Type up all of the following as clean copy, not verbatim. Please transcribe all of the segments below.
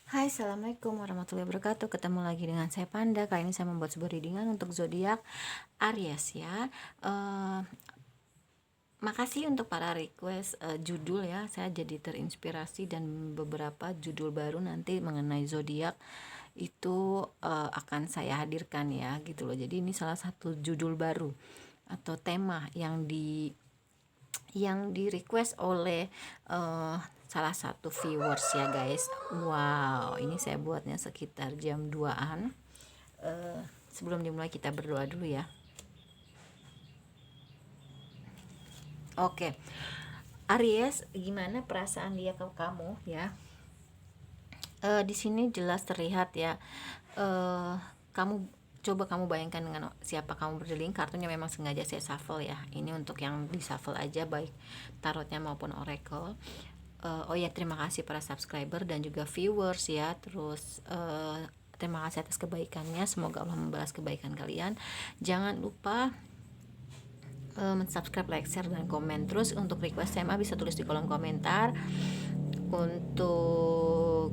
Hai, assalamualaikum warahmatullahi wabarakatuh. Ketemu lagi dengan saya Panda. Kali ini saya membuat sebuah readingan untuk zodiak Aries ya. Eh, Makasih untuk para request judul ya. Saya jadi terinspirasi dan beberapa judul baru nanti mengenai zodiak itu akan saya hadirkan ya gitu loh. Jadi ini salah satu judul baru atau tema yang di request oleh salah satu viewers ya guys. Wow, ini saya buatnya sekitar jam 2-an. Sebelum dimulai kita berdoa dulu ya. Oke. Aries, gimana perasaan dia ke kamu ya? Di sini jelas terlihat ya. Kamu coba kamu bayangkan dengan siapa kamu berdering. Kartunya memang sengaja saya shuffle ya. Ini untuk yang di shuffle aja, baik tarotnya maupun oracle. Oh ya, terima kasih para subscriber dan juga viewers ya. Terus terima kasih atas kebaikannya. Semoga Allah membalas kebaikan kalian. Jangan lupa subscribe, like, share, dan komen. Terus untuk request tema bisa tulis di kolom komentar. Untuk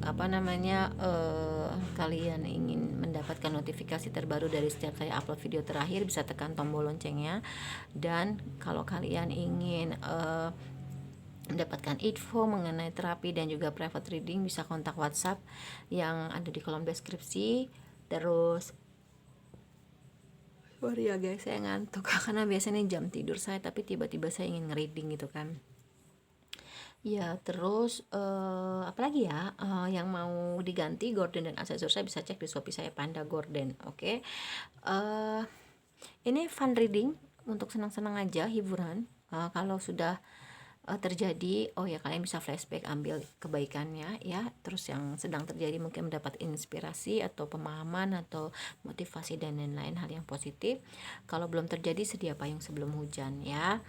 kalian ingin mendapatkan notifikasi terbaru dari setiap saya upload video terakhir, bisa tekan tombol loncengnya. Dan kalau kalian ingin mendapatkan info mengenai terapi dan juga private reading, bisa kontak WhatsApp yang ada di kolom deskripsi. Terus sorry ya guys, saya ngantuk karena biasanya jam tidur saya, tapi tiba-tiba saya ingin nge-reading gitu kan. Ya, terus apalagi ya yang mau diganti gorden dan aksesoris, saya bisa cek di Shopee saya Panda Gorden. Oke. Ini fun reading untuk senang-senang aja, hiburan. Kalau sudah terjadi, oh ya kalian bisa flashback, ambil kebaikannya ya. Terus yang sedang terjadi mungkin mendapat inspirasi atau pemahaman atau motivasi dan lain-lain hal yang positif. Kalau belum terjadi, sedia payung sebelum hujan ya.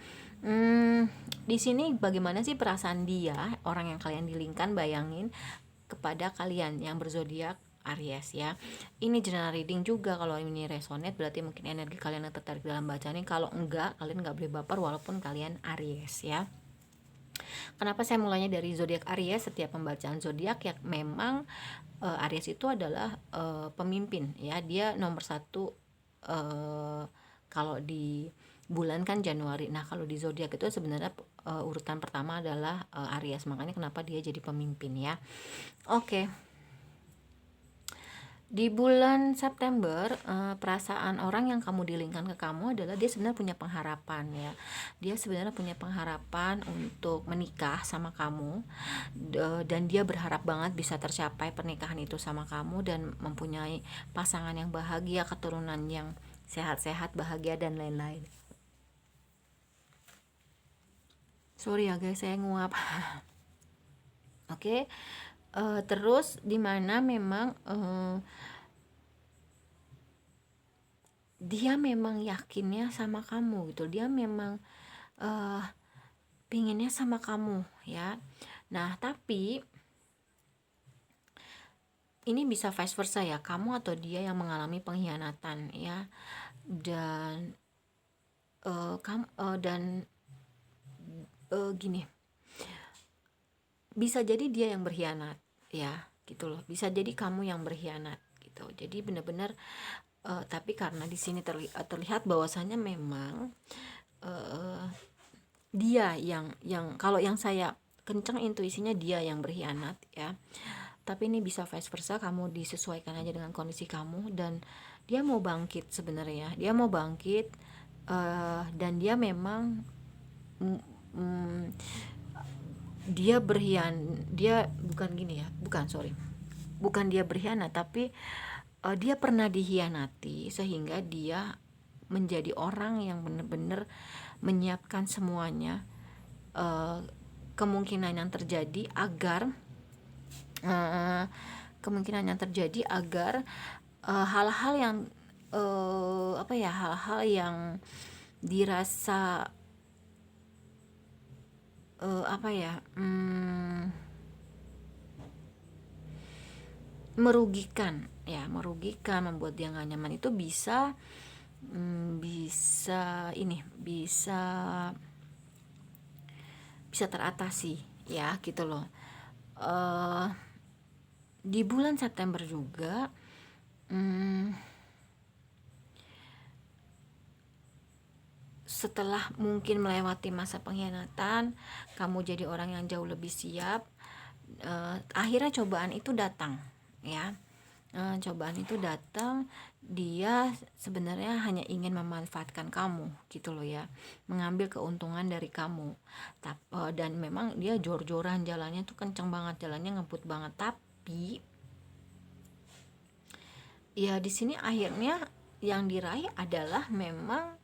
Di sini bagaimana sih perasaan dia, orang yang kalian dilingkan, bayangin kepada kalian yang berzodiak Aries ya. Ini general reading juga. Kalau ini resonate berarti mungkin energi kalian yang tertarik dalam bacaan ini. Kalau enggak, kalian nggak boleh baper walaupun kalian Aries ya. Kenapa saya mulainya dari zodiak Aries? Setiap pembacaan zodiak ya memang Aries itu adalah pemimpin ya. Dia nomor satu kalau di bulan kan Januari. Nah kalau di zodiak itu sebenarnya urutan pertama adalah Aries. Makanya kenapa dia jadi pemimpin ya. Oke. Di bulan September, perasaan orang yang kamu dilingkan ke kamu adalah dia sebenarnya punya pengharapan ya. Dia sebenarnya punya pengharapan untuk menikah sama kamu, dan dia berharap banget bisa tercapai pernikahan itu sama kamu dan mempunyai pasangan yang bahagia, keturunan yang sehat-sehat, bahagia dan lain-lain. Sorry ya guys, saya nguap. Oke. Terus dimana memang dia memang yakinnya sama kamu gitu, dia memang pinginnya sama kamu ya. Nah tapi ini bisa vice versa ya, kamu atau dia yang mengalami pengkhianatan ya. Dan gini, bisa jadi dia yang berkhianat ya gitu loh, bisa jadi kamu yang berkhianat gitu. Jadi benar-benar tapi karena di sini terlihat bahwasanya memang dia yang kalau yang saya kenceng intuisinya dia yang berkhianat ya. Tapi ini bisa vice versa, kamu disesuaikan aja dengan kondisi kamu. Dan dia mau bangkit sebenarnya, dia mau bangkit dan dia memang dia bukan gini ya, bukan dia berkhianat, tapi dia pernah dikhianati sehingga dia menjadi orang yang benar-benar menyiapkan semuanya, kemungkinan yang terjadi agar hal-hal yang hal-hal yang dirasa merugikan, membuat dia nggak nyaman, itu bisa bisa teratasi ya gitu loh. di bulan September juga setelah mungkin melewati masa pengkhianatan, kamu jadi orang yang jauh lebih siap. Akhirnya cobaan itu datang, ya. Cobaan itu datang, dia sebenarnya hanya ingin memanfaatkan kamu gitu loh ya, mengambil keuntungan dari kamu. Dan memang dia jor-joran jalannya tuh, kenceng banget jalannya, ngebut banget. Tapi ya di sini akhirnya yang diraih adalah memang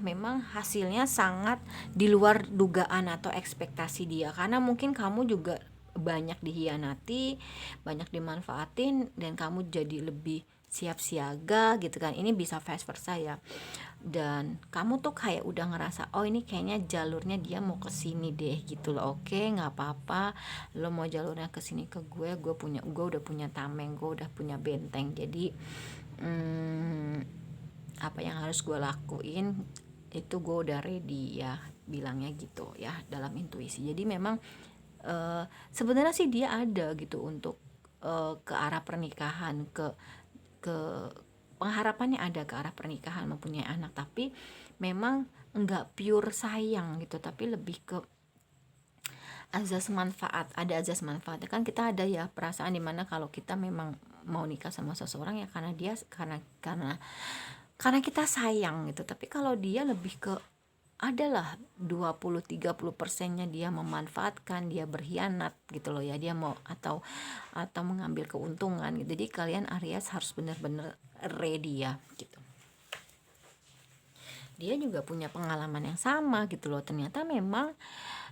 memang hasilnya sangat di luar dugaan atau ekspektasi dia, karena mungkin kamu juga banyak dihianati, banyak dimanfaatin, dan kamu jadi lebih siap siaga gitu kan. Ini bisa vice versa ya, dan kamu tuh kayak udah ngerasa, oh ini kayaknya jalurnya dia mau ke sini deh gitu loh. Oke, nggak apa-apa, lo mau jalurnya ke sini ke gue udah punya tameng, gue udah punya benteng. Jadi apa yang harus gue lakuin itu gue udah ready ya, bilangnya gitu ya dalam intuisi. Jadi memang sebenarnya sih dia ada gitu untuk ke arah pernikahan, ke pengharapannya ada ke arah pernikahan, mempunyai anak. Tapi memang enggak pure sayang gitu, tapi lebih ke azas manfaat. Ada azas manfaatnya kan, kita ada ya perasaan dimana kalau kita memang mau nikah sama seseorang ya karena dia karena kita sayang gitu. Tapi kalau dia lebih ke adalah 20-30%-nya dia memanfaatkan, dia berkhianat gitu loh ya, dia mau atau mengambil keuntungan gitu. Jadi kalian Aries harus benar-benar ready ya gitu. Dia juga punya pengalaman yang sama gitu loh, ternyata memang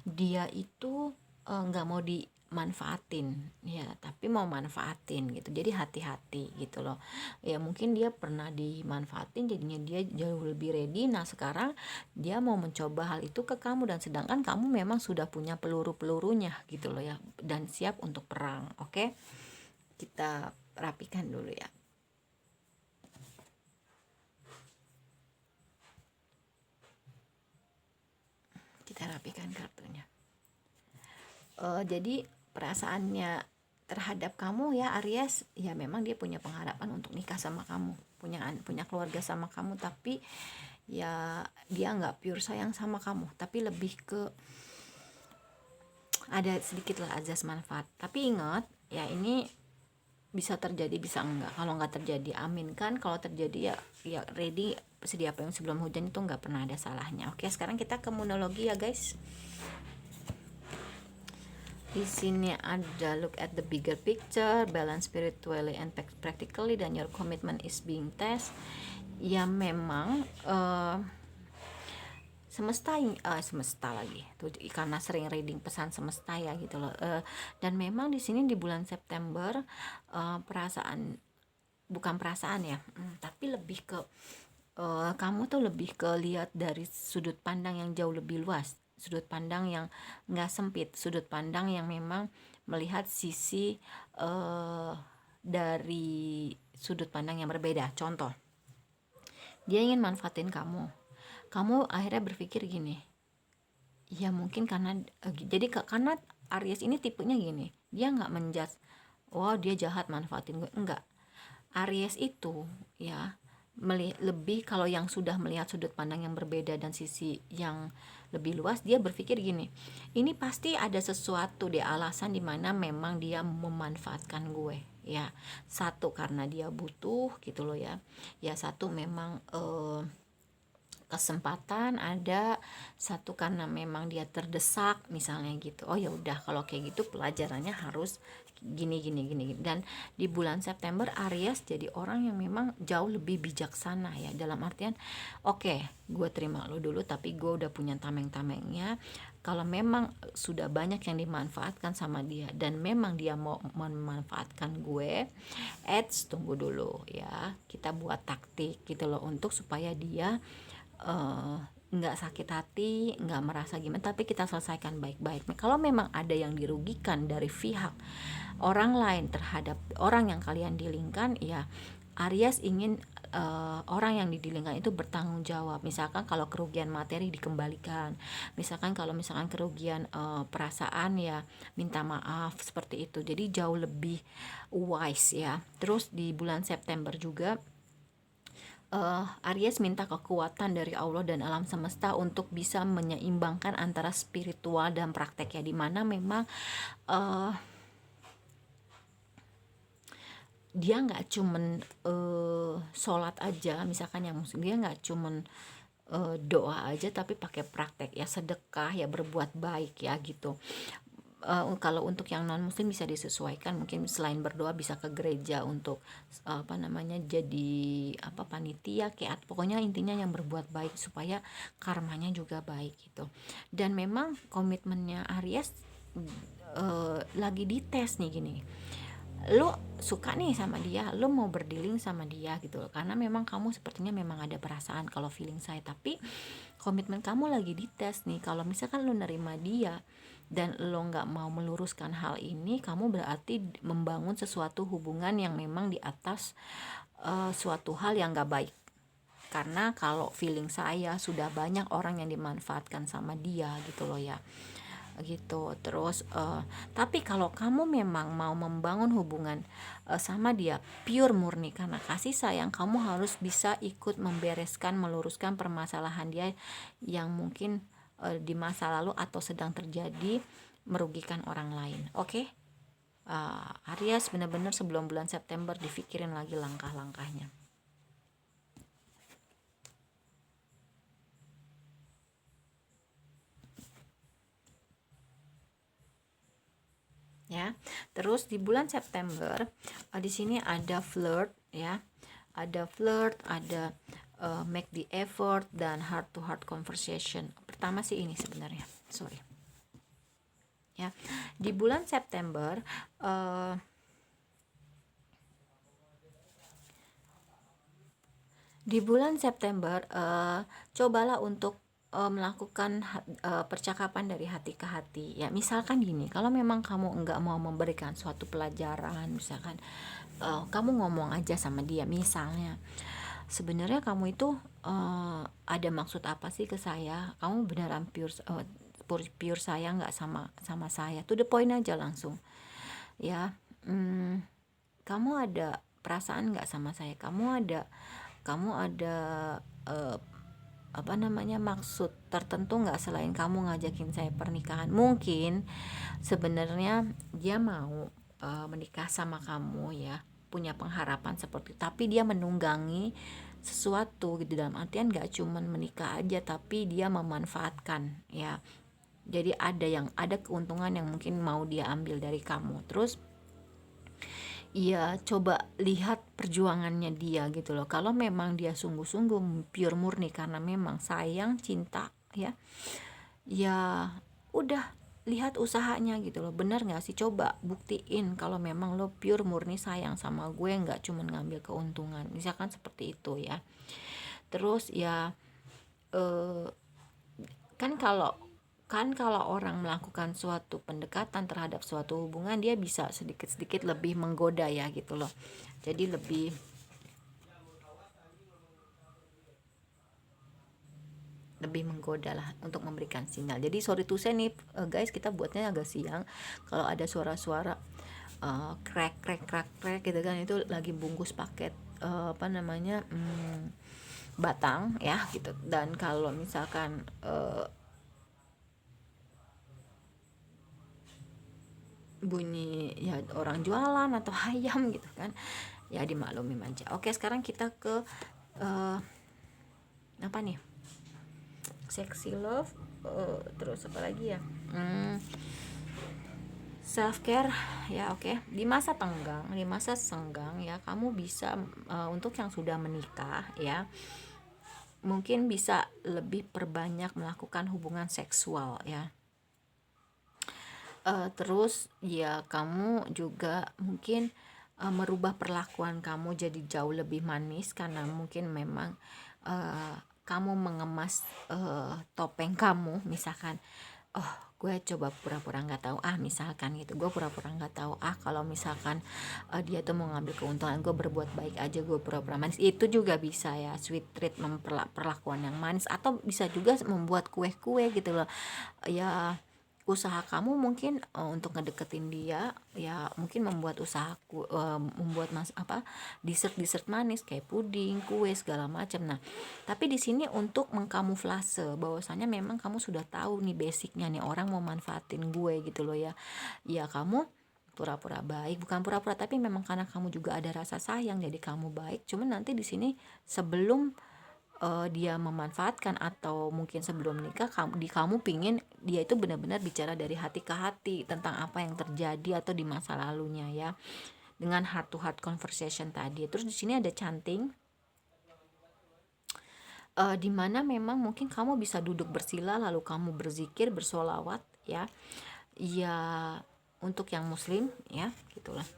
dia itu nggak mau dimanfaatin ya, tapi mau manfaatin gitu. Jadi hati-hati gitu loh ya, mungkin dia pernah dimanfaatin jadinya dia jauh lebih ready. Nah sekarang dia mau mencoba hal itu ke kamu, dan sedangkan kamu memang sudah punya peluru-pelurunya gitu loh ya, dan siap untuk perang. Oke, kita rapikan dulu ya. Kita rapikan kartunya. Jadi perasaannya terhadap kamu ya Aries ya, memang dia punya pengharapan untuk nikah sama kamu, punya keluarga sama kamu. Tapi ya dia nggak pure sayang sama kamu, tapi lebih ke ada sedikit lah azas manfaat. Tapi ingat ya, ini bisa terjadi bisa enggak. Kalau nggak terjadi amin kan, kalau terjadi ya ready, sedia payung sebelum hujan, itu nggak pernah ada salahnya. Oke, sekarang kita ke monologi ya guys. Di sini ada look at the bigger picture, balance spiritually and practically, dan your commitment is being tested. Ya memang semesta lagi tuh, karena sering reading pesan semesta ya gitu loh. Dan memang di sini di bulan September bukan perasaan ya, tapi lebih ke kamu tuh lebih ke lihat dari sudut pandang yang jauh lebih luas, sudut pandang yang nggak sempit, sudut pandang yang memang melihat sisi dari sudut pandang yang berbeda. Contoh, dia ingin manfaatin kamu akhirnya berpikir gini, ya mungkin karena karena Aries ini tipenya gini, dia nggak menjudge, wah dia jahat manfaatin gue, enggak. Aries itu ya lebih, kalau yang sudah melihat sudut pandang yang berbeda dan sisi yang lebih luas, dia berpikir gini, ini pasti ada sesuatu deh, alasan dimana memang dia memanfaatkan gue ya. Satu karena dia butuh gitu loh ya, satu memang kesempatan ada, satu karena memang dia terdesak misalnya gitu. Oh ya udah, kalau kayak gitu pelajarannya harus gini. Dan di bulan September Aries jadi orang yang memang jauh lebih bijaksana ya, dalam artian oke, gue terima lo dulu, tapi gue udah punya tameng-tamengnya. Kalau memang sudah banyak yang dimanfaatkan sama dia dan memang dia mau memanfaatkan gue, tunggu dulu ya, kita buat taktik gitu loh, untuk supaya dia nggak sakit hati, nggak merasa gimana, tapi kita selesaikan baik-baik. Kalau memang ada yang dirugikan dari pihak orang lain terhadap orang yang kalian dealingkan, ya Aries ingin orang yang didilingkan itu bertanggung jawab. Misalkan kalau kerugian materi dikembalikan, misalkan kalau misalkan kerugian perasaan ya minta maaf, seperti itu. Jadi jauh lebih wise ya. Terus di bulan September juga Aries minta kekuatan dari Allah dan alam semesta untuk bisa menyeimbangkan antara spiritual dan praktek ya, dimana memang uh, dia nggak cuman sholat aja, misalkan yang muslim, dia nggak cuman doa aja tapi pakai praktek ya, sedekah ya, berbuat baik ya gitu. Kalau untuk yang non muslim bisa disesuaikan, mungkin selain berdoa bisa ke gereja untuk apa namanya, jadi apa, panitia kayak, pokoknya intinya yang berbuat baik supaya karmanya juga baik gitu. Dan memang komitmennya Aries lagi dites nih, gini, lo suka nih sama dia, lo mau berdealing sama dia gitu loh, karena memang kamu sepertinya memang ada perasaan kalau feeling saya, tapi komitmen kamu lagi dites nih. Kalau misalkan lo nerima dia dan lo nggak mau meluruskan hal ini, kamu berarti membangun sesuatu hubungan yang memang di atas suatu hal yang nggak baik. Karena kalau feeling saya sudah banyak orang yang dimanfaatkan sama dia gitu loh ya, gitu. Terus tapi kalau kamu memang mau membangun hubungan sama dia pure murni karena kasih sayang, kamu harus bisa ikut membereskan, meluruskan permasalahan dia yang mungkin di masa lalu atau sedang terjadi merugikan orang lain. Oke? Aries benar-benar sebelum bulan September dipikirin lagi langkah-langkahnya. Ya. Terus di bulan September di sini ada flirt ya. Ada flirt, ada make the effort, dan heart to heart conversation. Pertama sih ini sebenarnya. Sorry. Ya. Di bulan September cobalah untuk melakukan percakapan dari hati ke hati ya. Misalkan gini, kalau memang kamu enggak mau memberikan suatu pelajaran, misalkan kamu ngomong aja sama dia, misalnya, sebenarnya kamu itu ada maksud apa sih ke saya, kamu beneran pure sayang nggak sama saya, to the point aja langsung ya. Kamu ada perasaan nggak sama saya, kamu ada eh, apa namanya, maksud tertentu nggak selain kamu ngajakin saya pernikahan. Mungkin sebenarnya dia mau menikah sama kamu ya, punya pengharapan seperti, tapi dia menunggangi sesuatu gitu, dalam artian nggak cuman menikah aja tapi dia memanfaatkan ya. Jadi ada keuntungan yang mungkin mau dia ambil dari kamu. Terus ya coba lihat perjuangannya dia gitu loh. Kalau memang dia sungguh-sungguh pure murni karena memang sayang, cinta ya, ya udah, lihat usahanya gitu loh. Benar nggak sih, coba buktiin kalau memang lo pure murni sayang sama gue, nggak cuman ngambil keuntungan, misalkan seperti itu ya. Terus ya eh, kan kalau orang melakukan suatu pendekatan terhadap suatu hubungan, dia bisa sedikit-sedikit lebih menggoda ya gitu loh. Jadi lebih menggoda lah untuk memberikan sinyal. Jadi sorry to say nih guys, kita buatnya agak siang. Kalau ada suara-suara crack crack crack crack gitu kan, itu lagi bungkus paket apa namanya, batang ya gitu. Dan kalau misalkan bunyi ya orang jualan atau ayam gitu kan, ya dimaklumin aja. Oke, sekarang kita ke apa nih, sexy love, terus apa lagi ya, self care ya. Oke, di masa senggang ya, kamu bisa untuk yang sudah menikah ya, mungkin bisa lebih perbanyak melakukan hubungan seksual ya. Terus ya kamu juga mungkin merubah perlakuan kamu jadi jauh lebih manis, karena mungkin memang kamu mengemas topeng kamu, misalkan oh gue coba pura-pura nggak tahu misalkan gitu, gue pura-pura nggak tahu kalau misalkan dia tuh mau ngambil keuntungan, gue berbuat baik aja, gue pura-pura manis, itu juga bisa ya, sweet treat, perlakuan yang manis, atau bisa juga membuat kue-kue gitu loh ya. Usaha kamu mungkin untuk ngedeketin dia ya, mungkin membuat usahaku membuat dessert dessert manis kayak puding, kue, segala macam. Nah, tapi di sini untuk mengkamuflase bahwasanya memang kamu sudah tahu nih basicnya nih orang mau manfaatin gue gitu loh ya. Ya kamu pura-pura baik, bukan pura-pura, tapi memang karena kamu juga ada rasa sayang jadi kamu baik. Cuman nanti di sini sebelum dia memanfaatkan atau mungkin sebelum nikah, kamu pingin dia itu benar-benar bicara dari hati ke hati tentang apa yang terjadi atau di masa lalunya ya, dengan heart to heart conversation tadi. Terus di sini ada canting, di mana memang mungkin kamu bisa duduk bersila lalu kamu berzikir, bersolawat ya, ya untuk yang muslim ya gitulah.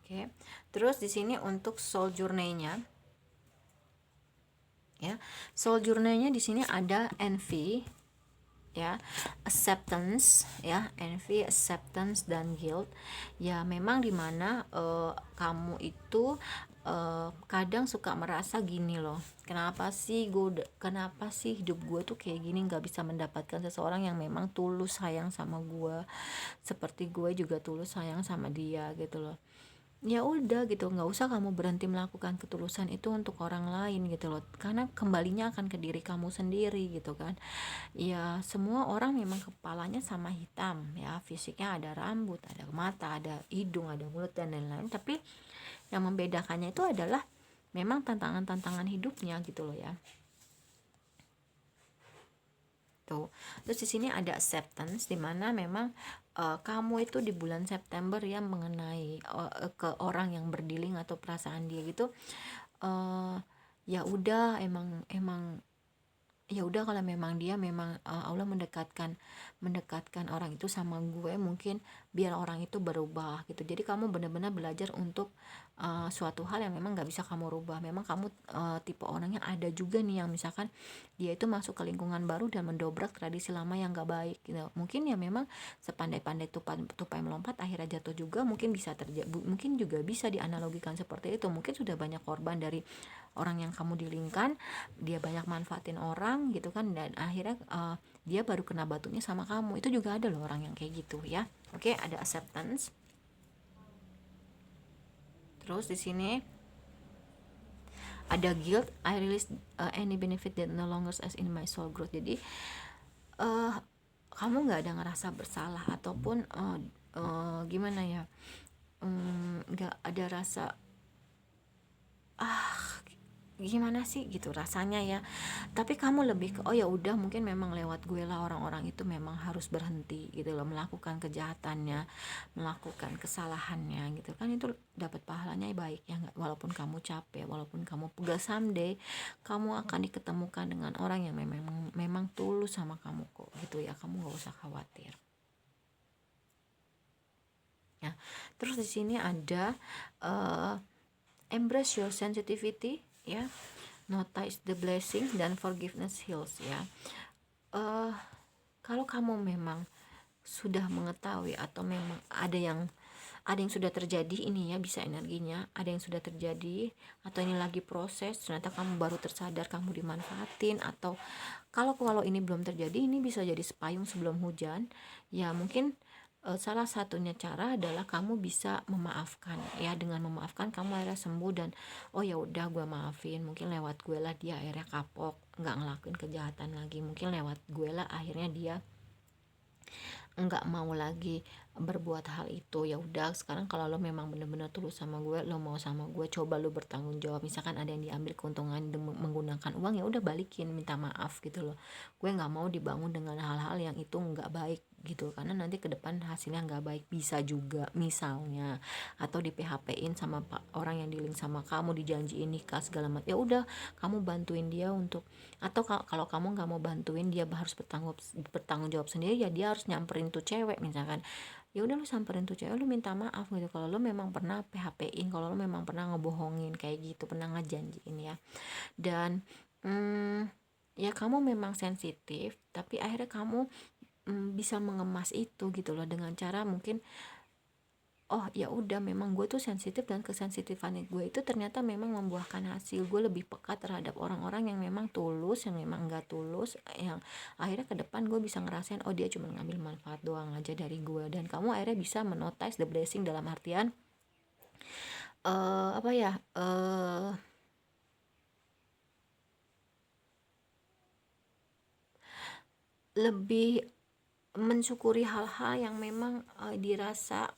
Oke. Terus di sini untuk soul journey-nya ya. Soul journey-nya di sini ada envy ya, acceptance ya, envy, acceptance, dan guilt ya. Memang dimana kamu itu kadang suka merasa gini loh, kenapa sih hidup gue tuh kayak gini, nggak bisa mendapatkan seseorang yang memang tulus sayang sama gue seperti gue juga tulus sayang sama dia gitu loh. Ya udah gitu, nggak usah kamu berhenti melakukan ketulusan itu untuk orang lain gitu loh, karena kembalinya akan ke diri kamu sendiri gitu kan. Ya semua orang memang kepalanya sama hitam ya, fisiknya ada rambut, ada mata, ada hidung, ada mulut, dan lain-lain, tapi yang membedakannya itu adalah memang tantangan-tantangan hidupnya gitu loh ya. Tuh. Terus di sini ada acceptance, di mana memang kamu itu di bulan September ya mengenai ke orang yang berdealing atau perasaan dia gitu, uh, ya udah, emang ya udah, kalau memang dia memang Allah mendekatkan orang itu sama gue, mungkin biar orang itu berubah gitu. Jadi kamu benar-benar belajar untuk suatu hal yang memang nggak bisa kamu rubah. Memang kamu tipe orangnya ada juga nih yang misalkan dia itu masuk ke lingkungan baru dan mendobrak tradisi lama yang nggak baik gitu. Mungkin ya memang sepandai-pandai tupai melompat akhirnya jatuh juga, mungkin bisa terjadi, mungkin juga bisa dianalogikan seperti itu. Mungkin sudah banyak korban dari orang yang kamu dilingkan, dia banyak manfaatin orang gitu kan, dan akhirnya dia baru kena batunya sama kamu. Itu juga ada loh orang yang kayak gitu ya. Oke, ada acceptance. Terus di sini ada guilt, I release any benefit that no longer as in my soul growth. Jadi uh, kamu nggak ada ngerasa bersalah ataupun gimana ya, nggak ada rasa gimana sih gitu rasanya ya, tapi kamu lebih ke oh ya udah, mungkin memang lewat gue lah orang-orang itu memang harus berhenti gitu loh melakukan kejahatannya, melakukan kesalahannya gitu kan. Itu dapat pahalanya baik ya nggak, walaupun kamu capek, walaupun kamu pegal, someday kamu akan diketemukan dengan orang yang memang tulus sama kamu kok gitu ya, kamu nggak usah khawatir ya. Terus di sini ada embrace your sensitivity ya, notice the blessing, dan forgiveness heals ya. Kalau kamu memang sudah mengetahui atau memang ada yang sudah terjadi ini ya, bisa energinya ada yang sudah terjadi atau ini lagi proses, ternyata kamu baru tersadar kamu dimanfaatin, atau kalau ini belum terjadi, ini bisa jadi sepayung sebelum hujan ya. Mungkin salah satunya cara adalah kamu bisa memaafkan ya. Dengan memaafkan kamu akhirnya sembuh, dan oh ya udah gue maafin, mungkin lewat gue lah dia akhirnya kapok nggak ngelakuin kejahatan lagi, mungkin lewat gue lah akhirnya dia nggak mau lagi berbuat hal itu. Ya udah, sekarang kalau lo memang bener-bener tulus sama gue, lo mau sama gue, coba lo bertanggung jawab. Misalkan ada yang diambil keuntungan menggunakan uang, ya udah balikin, minta maaf gitu loh. Gue nggak mau dibangun dengan hal-hal yang itu nggak baik gitu, karena nanti ke depan hasilnya nggak baik. Bisa juga misalnya, atau di PHP-in sama orang yang di-link sama kamu, dijanjiin nikah segala macam, ya udah kamu bantuin dia untuk, atau kalau kamu nggak mau bantuin dia harus bertanggung jawab sendiri, ya dia harus nyamperin tuh cewek misalkan, ya udah lu samperin tuh cewek, lu minta maaf gitu kalau lu memang pernah PHP-in, kalau lu memang pernah ngebohongin kayak gitu, pernah ngejanjiin ya. Dan ya kamu memang sensitif, tapi akhirnya kamu bisa mengemas itu gitu loh dengan cara mungkin, oh ya udah memang gue tuh sensitif, dan kesensitifan gue itu ternyata memang membuahkan hasil. Gue lebih peka terhadap orang-orang yang memang tulus, yang memang enggak tulus, yang akhirnya ke depan gue bisa ngerasain oh dia cuma ngambil manfaat doang aja dari gue. Dan kamu akhirnya bisa menotice the blessing, dalam artian apa ya, lebih mensyukuri hal-hal yang memang dirasa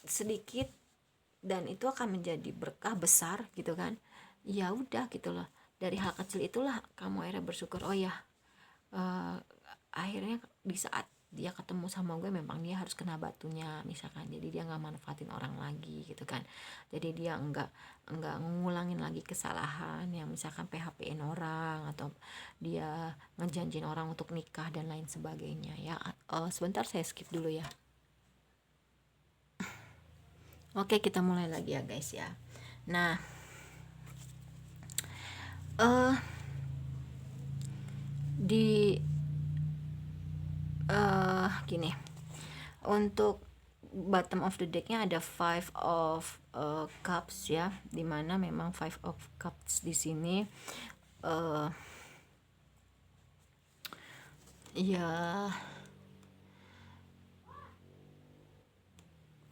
sedikit, dan itu akan menjadi berkah besar gitu kan. Ya udah gitu loh, dari hal kecil itulah kamu akhirnya bersyukur, oh ya akhirnya di saat dia ketemu sama gue memang dia harus kena batunya misalkan, jadi dia nggak manfaatin orang lagi gitu kan, jadi dia nggak ngulangin lagi kesalahan yang misalkan PHP-in orang, atau dia ngejanjin orang untuk nikah dan lain sebagainya ya. Sebentar saya skip dulu ya. Oke, kita mulai lagi ya guys ya. Nah, di gini, untuk bottom of the decknya ada five of cups ya, dimana memang five of cups di sini ya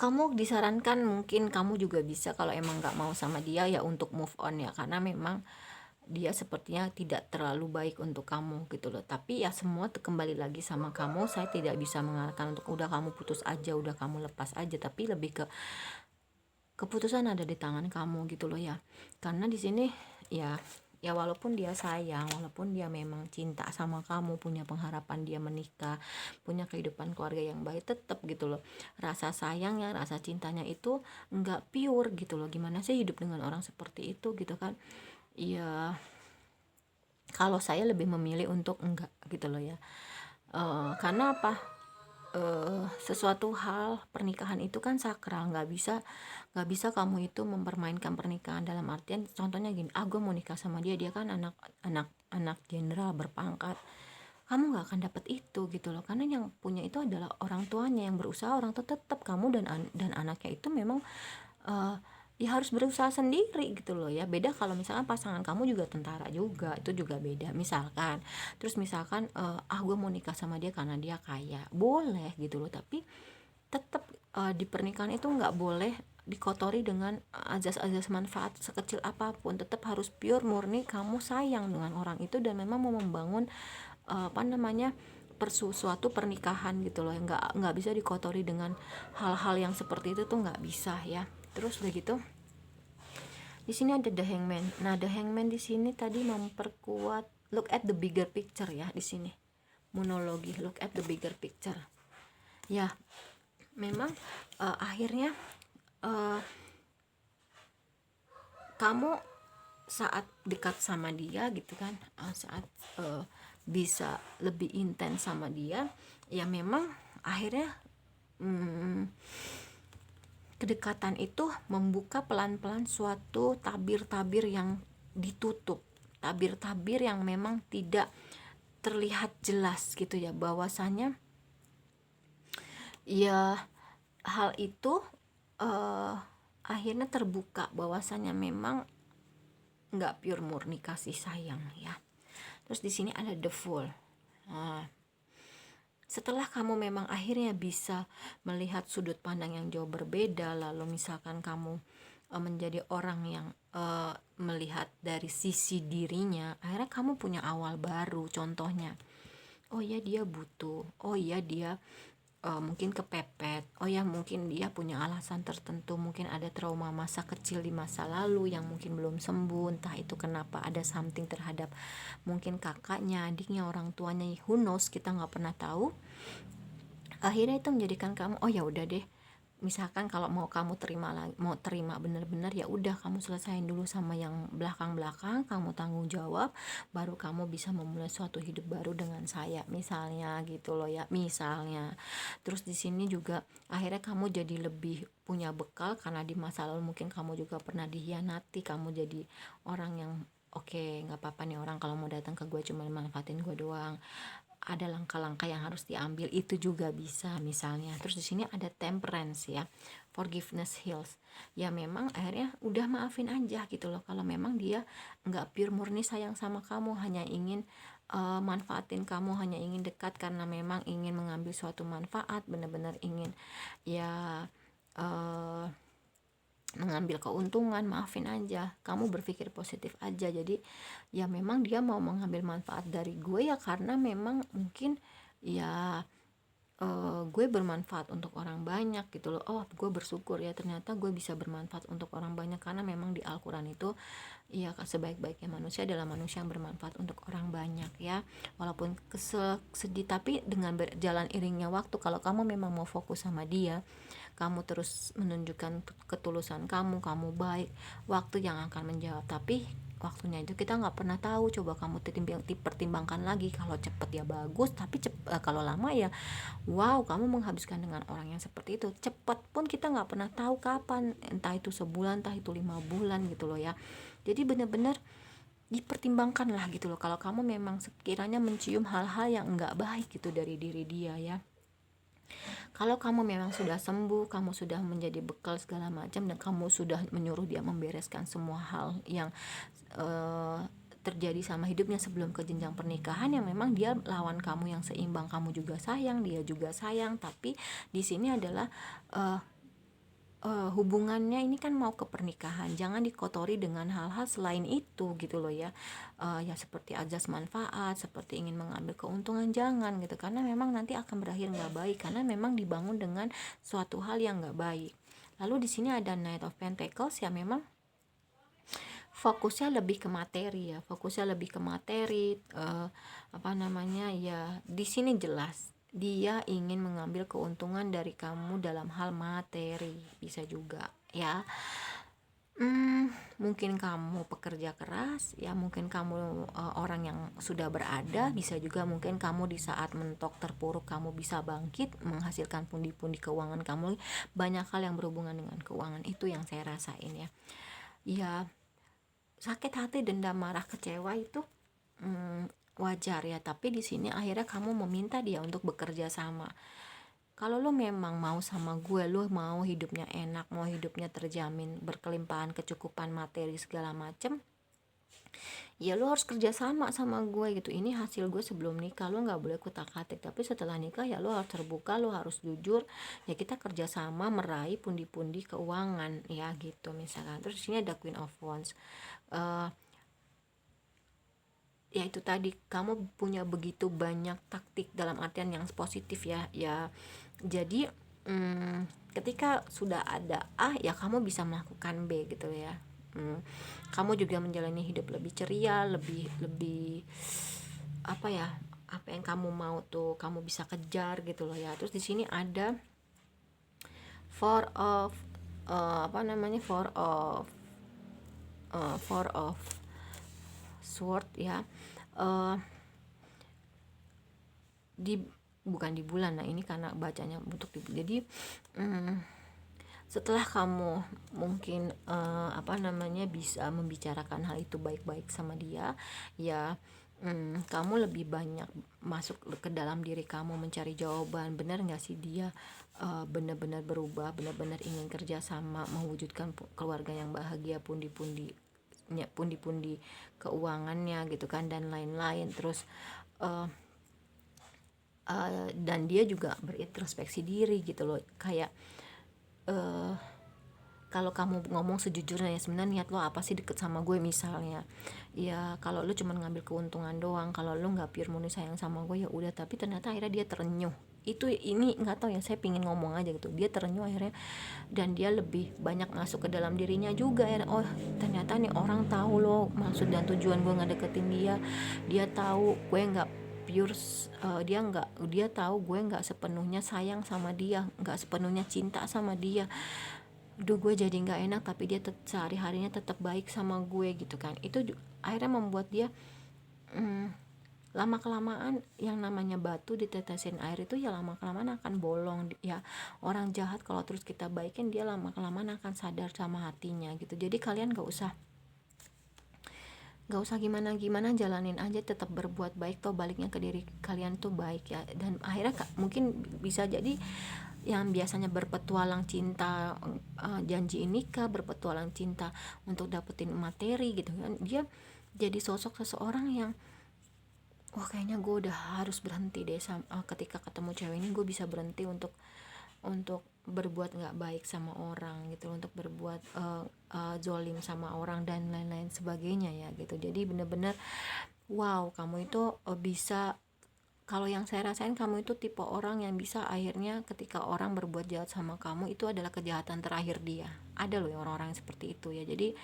kamu disarankan, mungkin kamu juga bisa kalau emang nggak mau sama dia ya untuk move on ya, karena memang dia sepertinya tidak terlalu baik untuk kamu gitu loh. Tapi ya semua kembali lagi sama kamu, saya tidak bisa mengarahkan untuk udah kamu putus aja, udah kamu lepas aja, tapi lebih ke keputusan ada di tangan kamu gitu loh ya. Karena di sini ya walaupun dia sayang, walaupun dia memang cinta sama kamu, punya pengharapan dia menikah, punya kehidupan keluarga yang baik, tetap gitu loh, rasa sayangnya, rasa cintanya itu nggak pure gitu loh. Gimana sih hidup dengan orang seperti itu gitu kan. Ya kalau saya lebih memilih untuk enggak gitu loh ya. Karena apa, sesuatu hal pernikahan itu kan sakral, nggak bisa kamu itu mempermainkan pernikahan, dalam artian contohnya gini, gue mau nikah sama dia, dia kan anak jenderal berpangkat, kamu nggak akan dapet itu gitu loh, karena yang punya itu adalah orang tuanya yang berusaha, orang tua. Tetap kamu dan anaknya itu memang ya harus berusaha sendiri gitu loh ya. Beda kalau misalkan pasangan kamu juga tentara juga, itu juga beda misalkan. Terus misalkan gue mau nikah sama dia karena dia kaya, boleh gitu loh, tapi tetap di pernikahan itu nggak boleh dikotori dengan azas-azas manfaat sekecil apapun. Tetap harus pure murni kamu sayang dengan orang itu dan memang mau membangun suatu pernikahan gitu loh. Nggak bisa dikotori dengan hal-hal yang seperti itu tuh, nggak bisa ya. Terus udah gitu, di sini ada the hangman. Nah, the hangman di sini tadi memperkuat look at the bigger picture ya. Di sini monologi look at the bigger picture ya. Memang akhirnya kamu saat dekat sama dia gitu kan, saat bisa lebih intens sama dia ya, memang akhirnya kedekatan itu membuka pelan-pelan suatu tabir-tabir yang ditutup, tabir-tabir yang memang tidak terlihat jelas gitu ya, bahwasanya ya hal itu akhirnya terbuka bahwasanya memang nggak pure murni kasih sayang ya. Terus di sini ada the fool. Setelah kamu memang akhirnya bisa melihat sudut pandang yang jauh berbeda, lalu misalkan kamu menjadi orang yang melihat dari sisi dirinya, akhirnya kamu punya awal baru. Contohnya, oh ya dia butuh, oh ya dia mungkin kepepet, oh ya mungkin dia punya alasan tertentu, mungkin ada trauma masa kecil di masa lalu yang mungkin belum sembuh, entah itu kenapa, ada something terhadap mungkin kakaknya, adiknya, orang tuanya, who knows, kita nggak pernah tahu. Akhirnya itu menjadikan kamu, oh ya udah deh, misalkan kalau mau kamu terima lagi, mau terima bener-bener, ya udah kamu selesain dulu sama yang belakang-belakang, kamu tanggung jawab, baru kamu bisa memulai suatu hidup baru dengan saya misalnya gitu loh ya, misalnya. Terus di sini juga akhirnya kamu jadi lebih punya bekal, karena di masa lalu mungkin kamu juga pernah dihianati, kamu jadi orang yang oke, nggak apa-apa nih orang kalau mau datang ke gue cuma manfaatin gue doang, ada langkah-langkah yang harus diambil, itu juga bisa misalnya. Terus di sini ada temperance ya, forgiveness heals. Ya memang akhirnya udah maafin aja gitu loh, kalau memang dia nggak pure murni sayang sama kamu, hanya ingin manfaatin kamu, hanya ingin dekat karena memang ingin mengambil suatu manfaat, benar-benar ingin ya uh, mengambil keuntungan, maafin aja, kamu berpikir positif aja. Jadi ya memang dia mau mengambil manfaat dari gue ya karena memang mungkin ya gue bermanfaat untuk orang banyak gitu loh. Oh, gue bersyukur ya ternyata gue bisa bermanfaat untuk orang banyak, karena memang di Al-Quran itu ya sebaik-baiknya manusia adalah manusia yang bermanfaat untuk orang banyak ya. Walaupun kesel, sedih, tapi dengan berjalan iringnya waktu, kalau kamu memang mau fokus sama dia, kamu terus menunjukkan ketulusan kamu baik, waktu yang akan menjawab. Tapi waktunya itu kita nggak pernah tahu, coba kamu dipertimbangkan lagi, kalau cepet ya bagus, tapi kalau lama ya wow, kamu menghabiskan dengan orang yang seperti itu. Cepat pun kita nggak pernah tahu kapan, entah itu sebulan, entah itu 5 bulan gitu loh ya. Jadi benar-benar dipertimbangkan lah gitu loh, kalau kamu memang sekiranya mencium hal-hal yang nggak baik gitu dari diri dia ya. Kalau kamu memang sudah sembuh, kamu sudah menjadi bekal segala macam, dan kamu sudah menyuruh dia membereskan semua hal yang terjadi sama hidupnya sebelum ke jenjang pernikahan, yang memang dia lawan kamu yang seimbang, kamu juga sayang, dia juga sayang, tapi di sini adalah hubungannya ini kan mau ke pernikahan, jangan dikotori dengan hal-hal selain itu gitu loh ya. Ya seperti azas manfaat, seperti ingin mengambil keuntungan, jangan gitu, karena memang nanti akan berakhir nggak baik, karena memang dibangun dengan suatu hal yang nggak baik. Lalu di sini ada Knight of Pentacles, ya memang fokusnya lebih ke materi ya, fokusnya lebih ke materi, apa namanya ya, di sini jelas dia ingin mengambil keuntungan dari kamu dalam hal materi, bisa juga ya. Mungkin kamu pekerja keras ya, mungkin kamu orang yang sudah berada, bisa juga mungkin kamu di saat mentok terpuruk kamu bisa bangkit menghasilkan pundi-pundi keuangan kamu. Banyak hal yang berhubungan dengan keuangan, itu yang saya rasain ya. Ya sakit hati, dendam, marah, kecewa itu wajar ya, tapi di sini akhirnya kamu meminta dia untuk bekerja sama. Kalau lo memang mau sama gue, lo mau hidupnya enak, mau hidupnya terjamin berkelimpahan, kecukupan materi segala macem, ya lo harus kerja sama gue gitu. Ini hasil gue sebelum nikah, lo nggak boleh kutak-atik, tapi setelah nikah ya lo harus terbuka, lo harus jujur ya, kita kerja sama meraih pundi-pundi keuangan ya gitu misalkan. Terus sini ada Queen of Wands. Ya itu tadi, kamu punya begitu banyak taktik dalam artian yang positif ya. Jadi ketika sudah ada A, ya kamu bisa melakukan B gitu ya. Kamu juga menjalani hidup lebih ceria, lebih apa ya, apa yang kamu mau tuh kamu bisa kejar gitu loh ya. Terus di sini ada four of four of sword ya. Bukan di bulan, nah ini karena bacanya untuk jadi setelah kamu mungkin bisa membicarakan hal itu baik-baik sama dia ya, kamu lebih banyak masuk ke dalam diri kamu mencari jawaban, benar nggak sih dia benar-benar berubah, benar-benar ingin kerja sama mewujudkan keluarga yang bahagia, pundi-pundi keuangannya gitu kan, dan lain-lain. Terus dan dia juga berintrospeksi diri gitu loh, kayak kalau kamu ngomong sejujurnya ya, sebenarnya niat lo apa sih deket sama gue misalnya ya. Kalau lo cuma ngambil keuntungan doang, kalau lo nggak pure murni sayang sama gue ya udah, tapi ternyata akhirnya dia terenyuh, itu ini nggak tahu ya, saya pingin ngomong aja gitu, dia terenyuh akhirnya, dan dia lebih banyak masuk ke dalam dirinya juga ya. Oh ternyata nih orang tahu lo maksud dan tujuan gue ngedeketin dia, dia tahu gue nggak pure, dia tahu gue nggak sepenuhnya sayang sama dia, nggak sepenuhnya cinta sama dia. Duh, gue jadi nggak enak, tapi dia sehari harinya tetap baik sama gue gitu kan. Itu akhirnya membuat dia lama kelamaan, yang namanya batu ditetesin air itu ya lama kelamaan akan bolong ya. Orang jahat kalau terus kita baikin, dia lama kelamaan akan sadar sama hatinya gitu. Jadi kalian gak usah gimana-gimana, jalanin aja, tetap berbuat baik, toh baliknya ke diri kalian tuh baik ya. Dan akhirnya mungkin bisa jadi yang biasanya berpetualang cinta, janji nikah, berpetualang cinta untuk dapetin materi gitu kan, dia jadi sosok seseorang yang wah kayaknya gue udah harus berhenti deh ketika ketemu cewek ini gue bisa berhenti untuk berbuat nggak baik sama orang gitu, untuk berbuat zolim sama orang dan lain-lain sebagainya ya gitu. Jadi bener-bener wow, kamu itu bisa, kalau yang saya rasain, kamu itu tipe orang yang bisa akhirnya ketika orang berbuat jahat sama kamu, itu adalah kejahatan terakhir dia. Ada loh orang-orang yang seperti itu ya. Jadi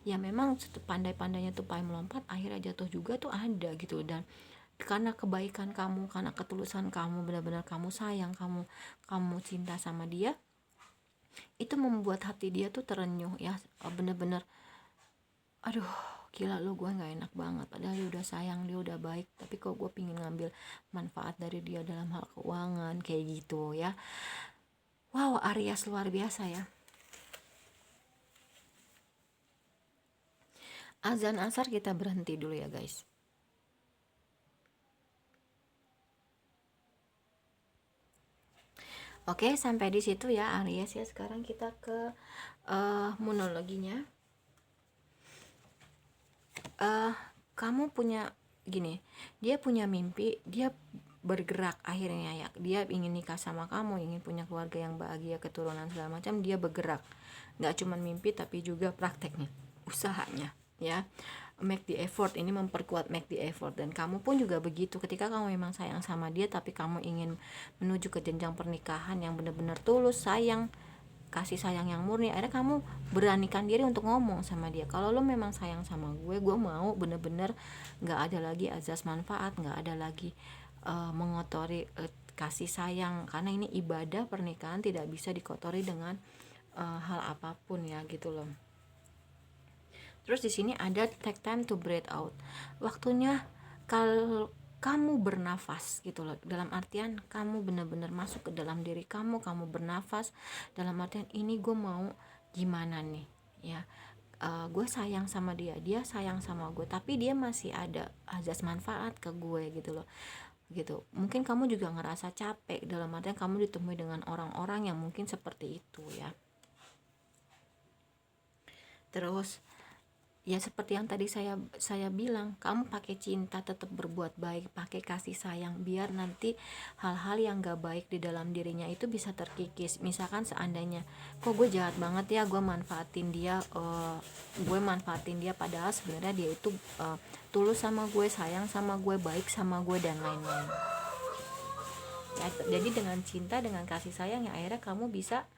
ya memang pandai-pandainya tupai melompat, akhirnya jatuh juga tuh ada gitu. Dan karena kebaikan kamu, karena ketulusan kamu, benar-benar kamu sayang, kamu cinta sama dia, itu membuat hati dia tuh terenyuh ya. Bener-bener aduh gila lo, gue nggak enak banget, padahal dia udah sayang, dia udah baik, tapi kok gue pingin ngambil manfaat dari dia dalam hal keuangan kayak gitu ya. Wow, Aries luar biasa ya. Azan asar kita berhenti dulu ya guys. Oke, sampai di situ ya Aries ya. Sekarang kita ke monologinya. Kamu punya gini, dia punya mimpi, dia bergerak akhirnya ya. Dia ingin nikah sama kamu, ingin punya keluarga yang bahagia, keturunan segala macam, dia bergerak. Nggak cuma mimpi tapi juga prakteknya, usahanya ya. Make the effort, ini memperkuat make the effort. Dan kamu pun juga begitu, ketika kamu memang sayang sama dia tapi kamu ingin menuju ke jenjang pernikahan yang benar-benar tulus sayang, kasih sayang yang murni, akhirnya kamu beranikan diri untuk ngomong sama dia, kalau lo memang sayang sama gue mau bener-bener nggak ada lagi azas manfaat, nggak ada lagi mengotori kasih sayang, karena ini ibadah pernikahan, tidak bisa dikotori dengan hal apapun ya gitu loh. Terus di sini ada take time to breathe out, waktunya kalau kamu bernafas gitu loh, dalam artian kamu benar-benar masuk ke dalam diri kamu bernafas, dalam artian ini gue mau gimana nih ya. Gue sayang sama dia, dia sayang sama gue, tapi dia masih ada azas manfaat ke gue gitu loh gitu. Mungkin kamu juga ngerasa capek, dalam artian kamu ditemui dengan orang-orang yang mungkin seperti itu ya. Terus ya seperti yang tadi saya bilang, kamu pakai cinta, tetap berbuat baik, pakai kasih sayang, biar nanti hal-hal yang gak baik di dalam dirinya itu bisa terkikis. Misalkan seandainya kok gue jahat banget ya, gue manfaatin dia padahal sebenarnya dia itu tulus sama gue, sayang sama gue, baik sama gue dan lain-lain ya. Jadi dengan cinta, dengan kasih sayang ya akhirnya kamu bisa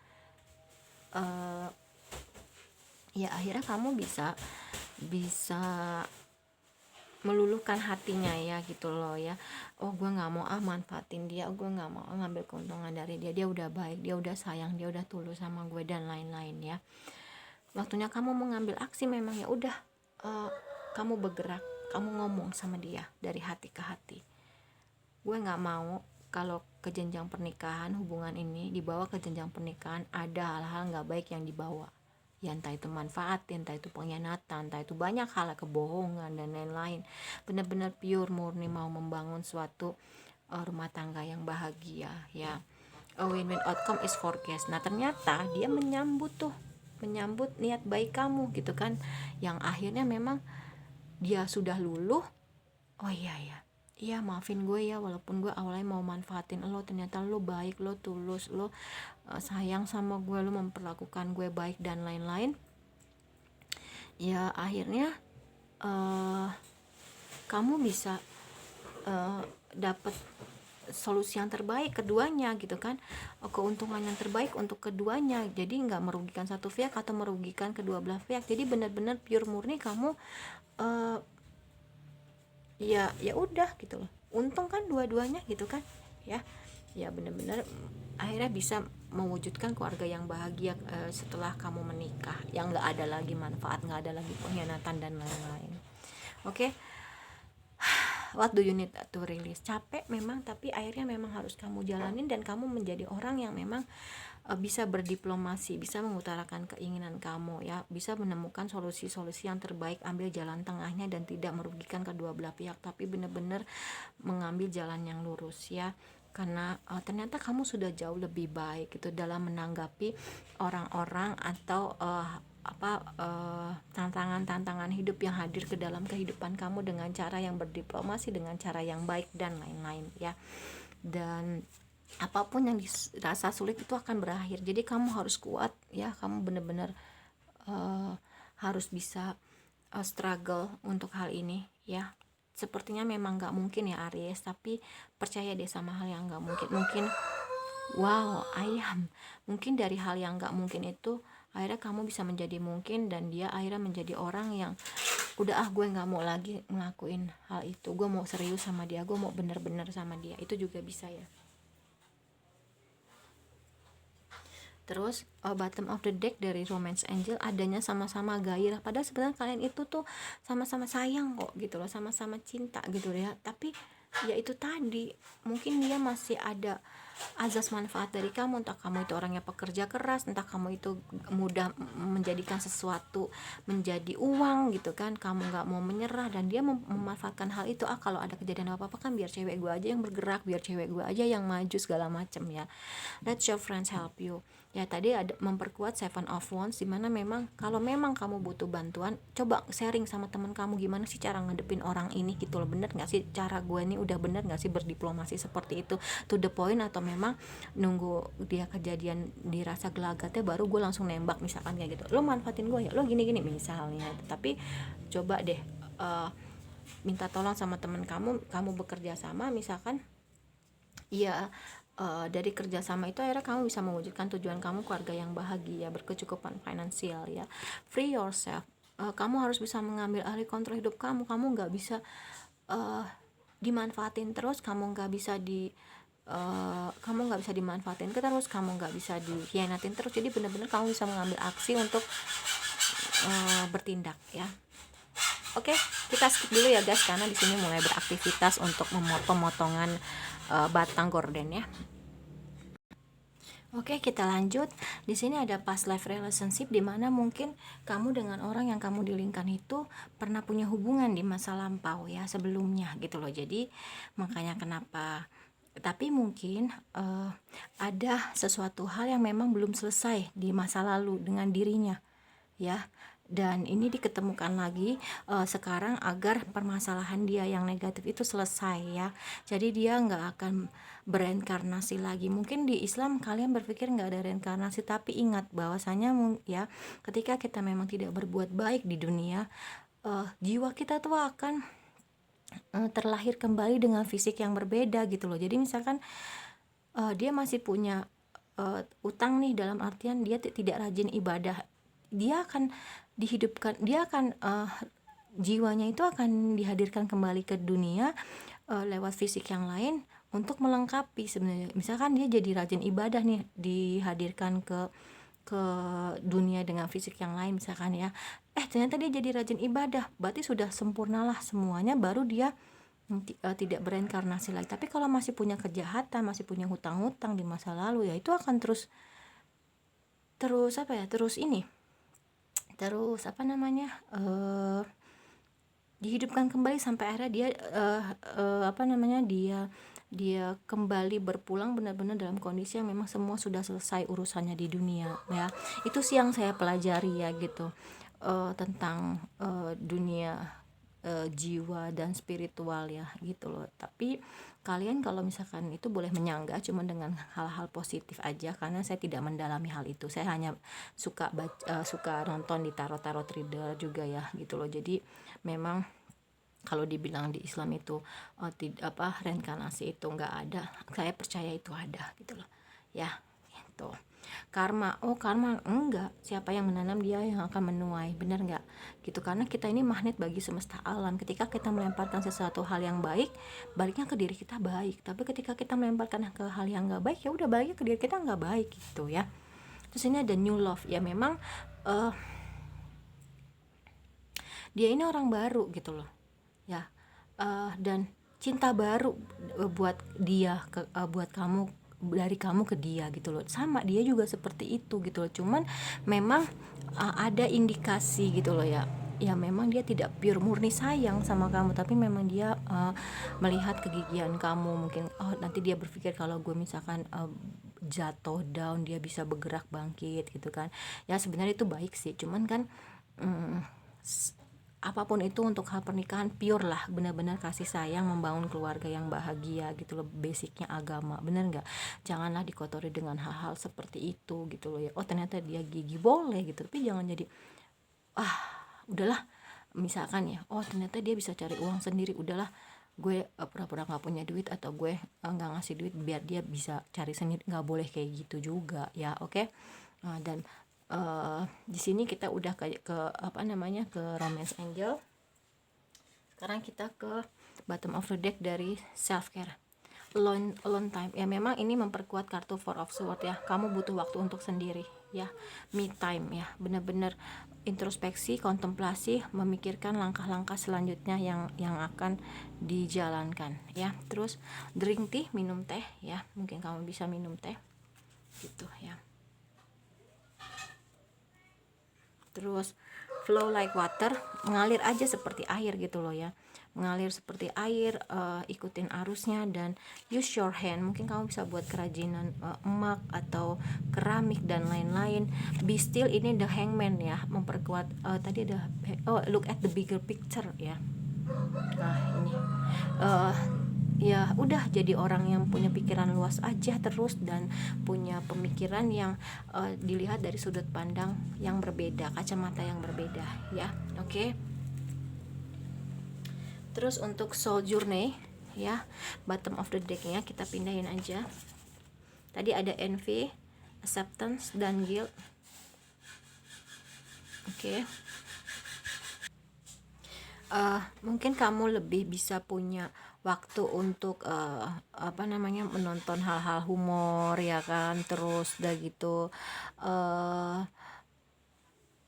bisa meluluhkan hatinya ya gitu loh ya. Oh gue nggak mau manfaatin dia, gue nggak mau ngambil keuntungan dari dia, dia udah baik, dia udah sayang, dia udah tulus sama gue dan lain-lain ya. Waktunya kamu mengambil aksi, memang ya udah kamu bergerak, kamu ngomong sama dia dari hati ke hati. Gue nggak mau kalau ke jenjang pernikahan, hubungan ini dibawa ke jenjang pernikahan ada hal-hal nggak baik yang dibawa ya, entah itu manfaat, entah itu pengkhianatan, entah itu banyak hal, kebohongan dan lain-lain. Benar-benar pure murni mau membangun suatu rumah tangga yang bahagia ya. A win-win outcome is forecast. Nah ternyata dia menyambut niat baik kamu gitu kan, yang akhirnya memang dia sudah luluh. Oh iya maafin gue ya, walaupun gue awalnya mau manfaatin lo, ternyata lo baik, lo tulus, lo sayang sama gue, lo memperlakukan gue baik dan lain-lain ya. Akhirnya kamu bisa dapat solusi yang terbaik keduanya gitu kan, keuntungan yang terbaik untuk keduanya, jadi nggak merugikan satu pihak atau merugikan kedua belah pihak. Jadi benar-benar pure murni kamu ya udah gitu loh, untung kan dua-duanya gitu kan ya. Ya benar-benar akhirnya bisa mewujudkan keluarga yang bahagia setelah kamu menikah, yang nggak ada lagi manfaat, nggak ada lagi pengkhianatan dan lain-lain. Oke. What do you need to release? Capek memang, tapi akhirnya memang harus kamu jalanin, dan kamu menjadi orang yang memang bisa berdiplomasi, bisa mengutarakan keinginan kamu ya, bisa menemukan solusi-solusi yang terbaik, ambil jalan tengahnya dan tidak merugikan kedua belah pihak, tapi benar-benar mengambil jalan yang lurus ya. Karena ternyata kamu sudah jauh lebih baik gitu dalam menanggapi orang-orang atau tantangan-tantangan hidup yang hadir ke dalam kehidupan kamu dengan cara yang berdiplomasi, dengan cara yang baik dan lain-lain ya. Dan apapun yang dirasa sulit itu akan berakhir, jadi kamu harus kuat ya, kamu benar-benar harus bisa struggle untuk hal ini ya. Sepertinya memang gak mungkin ya Aries, tapi percaya deh sama hal yang gak mungkin. Wow, ayam, mungkin dari hal yang gak mungkin itu akhirnya kamu bisa menjadi mungkin, dan dia akhirnya menjadi orang yang udah gue gak mau lagi ngelakuin hal itu, gue mau serius sama dia, gue mau bener-bener sama dia. Itu juga bisa ya. Terus bottom of the deck dari Romance Angel adanya sama-sama gairah, padahal sebenarnya kalian itu tuh sama-sama sayang kok gitu loh, sama-sama cinta gitu ya. Tapi ya itu tadi, mungkin dia masih ada azas manfaat dari kamu, entah kamu itu orangnya pekerja keras, entah kamu itu mudah menjadikan sesuatu menjadi uang gitu kan, kamu nggak mau menyerah, dan dia memanfaatkan hal itu. Kalau ada kejadian apa-apa kan biar cewek gue aja yang bergerak, biar cewek gue aja yang maju segala macem ya. Let your friends help you ya. Tadi ada memperkuat Seven of Wands, dimana memang kalau memang kamu butuh bantuan, coba sharing sama teman kamu, gimana sih cara ngadepin orang ini gitu loh, bener gak sih cara gue ini, udah bener gak sih berdiplomasi seperti itu, to the point, atau memang nunggu dia kejadian dirasa gelagatnya baru gue langsung nembak misalkan kayak gitu. Lo manfaatin gue ya, lo gini-gini misalnya. Tapi coba deh minta tolong sama teman kamu bekerja sama misalkan ya. Dari kerjasama itu akhirnya kamu bisa mewujudkan tujuan kamu, keluarga yang bahagia, berkecukupan finansial ya. Free yourself. Kamu harus bisa mengambil alih kontrol hidup kamu nggak bisa dimanfaatin terus, kamu nggak bisa dimanfaatin terus, kamu nggak bisa dikhianatin terus. Jadi benar-benar kamu bisa mengambil aksi untuk bertindak ya. Oke, kita skip dulu ya guys, karena di sini mulai beraktivitas untuk pemotongan batang gorden ya. Oke, kita lanjut. Di sini ada past life relationship, di mana mungkin kamu dengan orang yang kamu dilingkan itu pernah punya hubungan di masa lampau ya, sebelumnya gitu loh. Jadi makanya kenapa, tapi mungkin ada sesuatu hal yang memang belum selesai di masa lalu dengan dirinya ya, dan ini diketemukan lagi sekarang agar permasalahan dia yang negatif itu selesai ya. Jadi dia nggak akan bereinkarnasi lagi. Mungkin di Islam kalian berpikir nggak ada reinkarnasi, tapi ingat bahwasanya ya, ketika kita memang tidak berbuat baik di dunia, jiwa kita tuh akan terlahir kembali dengan fisik yang berbeda gitu loh. Jadi misalkan dia masih punya utang nih, dalam artian dia tidak rajin ibadah, dia akan dihidupkan, dia akan jiwanya itu akan dihadirkan kembali ke dunia lewat fisik yang lain untuk melengkapi sebenarnya. Misalkan dia jadi rajin ibadah nih, dihadirkan ke dunia dengan fisik yang lain misalkan ya, ternyata dia jadi rajin ibadah, berarti sudah sempurnalah semuanya, baru dia tidak bereinkarnasi lagi. Tapi kalau masih punya kejahatan, masih punya hutang-hutang di masa lalu ya, itu akan terus dihidupkan kembali sampai akhirnya dia dia kembali berpulang benar-benar dalam kondisi yang memang semua sudah selesai urusannya di dunia ya. Itu sih yang saya pelajari ya gitu, tentang dunia jiwa dan spiritual ya gitu loh. Tapi kalian kalau misalkan itu boleh menyanggah cuma dengan hal-hal positif aja, karena saya tidak mendalami hal itu. Saya hanya suka nonton di tarot reader juga ya gitu loh. Jadi memang kalau dibilang di Islam itu reinkarnasi itu nggak ada, saya percaya itu ada gitu loh ya. gitu. Karma, oh karma, enggak, siapa yang menanam dia yang akan menuai, benar nggak gitu. Karena kita ini magnet bagi semesta alam. Ketika kita melemparkan sesuatu hal yang baik, baliknya ke diri kita baik. Tapi ketika kita melemparkan ke hal yang nggak baik, ya udah baliknya ke diri kita nggak baik gitu ya. Terus ini ada new love ya, memang dia ini orang baru gitu loh ya, dan cinta baru buat dia buat kamu, dari kamu ke dia gitu loh. Sama dia juga seperti itu gitu loh, cuman memang ada indikasi gitu loh ya, ya memang dia tidak pure murni sayang sama kamu, tapi memang dia melihat kegigihan kamu. Mungkin nanti dia berpikir kalau gue misalkan jatuh down, dia bisa bergerak bangkit gitu kan ya. Sebenarnya itu baik sih, cuman kan apapun itu untuk hal pernikahan pure lah, benar-benar kasih sayang, membangun keluarga yang bahagia gitu loh, basicnya agama, bener nggak? Janganlah dikotori dengan hal-hal seperti itu gitu loh ya. Oh ternyata dia gigi, boleh gitu, tapi jangan jadi udahlah, misalkan ya, oh ternyata dia bisa cari uang sendiri, udahlah gue pura-pura nggak punya duit, atau gue nggak ngasih duit biar dia bisa cari sendiri, nggak boleh kayak gitu juga ya. Oke. Dan di sini kita udah ke apa namanya, ke romance angel. Sekarang kita ke bottom of the deck dari self care, alone time ya. Memang ini memperkuat kartu four of sword ya, kamu butuh waktu untuk sendiri ya, me time ya, benar-benar introspeksi, kontemplasi, memikirkan langkah-langkah selanjutnya yang akan dijalankan ya. Terus drink tea, minum teh ya, mungkin kamu bisa minum teh gitu ya. Terus flow like water, mengalir aja seperti air gitu loh ya, mengalir seperti air, ikutin arusnya, dan use your hand. Mungkin kamu bisa buat kerajinan emak atau keramik dan lain-lain. Be still, ini the hangman ya, memperkuat tadi ada look at the bigger picture ya. Nah ini ya udah, jadi orang yang punya pikiran luas aja terus, dan punya pemikiran yang dilihat dari sudut pandang yang berbeda, kacamata yang berbeda ya. Oke. Terus untuk soul journey ya, bottom of the decknya kita pindahin aja. Tadi ada envy, acceptance, dan guilt. Oke. Mungkin kamu lebih bisa punya waktu untuk apa namanya, menonton hal-hal humor ya kan, terus udah gitu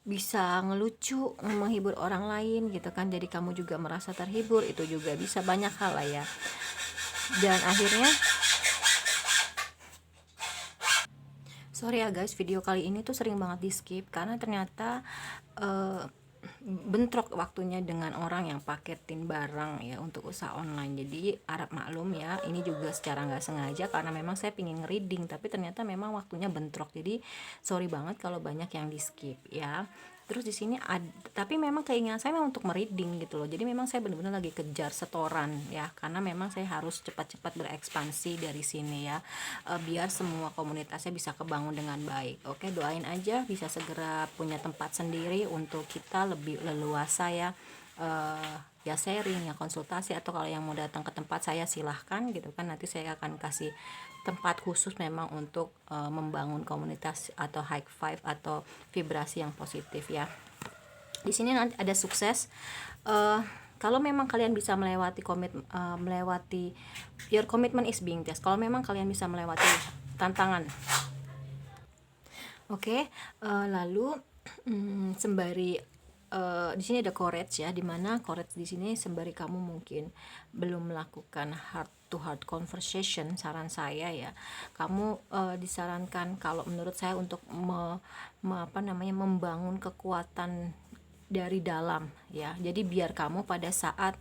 bisa ngelucu, menghibur orang lain gitu kan, jadi kamu juga merasa terhibur, itu juga bisa, banyak hal lah ya. Dan akhirnya, sorry ya guys, video kali ini tuh sering banget di skip karena ternyata bentrok waktunya dengan orang yang paketin barang ya untuk usaha online. Jadi harap maklum ya, ini juga secara nggak sengaja karena memang saya pingin reading, tapi ternyata memang waktunya bentrok, jadi sorry banget kalau banyak yang di skip ya. Terus di sini tapi memang keinginan saya memang untuk mereading gitu loh, jadi memang saya benar-benar lagi kejar setoran ya, karena memang saya harus cepat-cepat berekspansi dari sini ya, biar semua komunitasnya bisa kebangun dengan baik. Oke, doain aja bisa segera punya tempat sendiri untuk kita lebih leluasa ya, ya sharing ya, konsultasi, atau kalau yang mau datang ke tempat saya silahkan gitu kan, nanti saya akan kasih tempat khusus memang untuk membangun komunitas atau high five atau vibrasi yang positif ya. Di sini nanti ada sukses. Kalau memang kalian bisa melewati melewati, your commitment is being test. Kalau memang kalian bisa melewati tantangan. Oke, lalu sembari di sini ada courage ya, dimana courage di sini sembari kamu mungkin belum melakukan heart to heart conversation, saran saya ya, kamu disarankan kalau menurut saya untuk membangun kekuatan dari dalam ya. Jadi biar kamu pada saat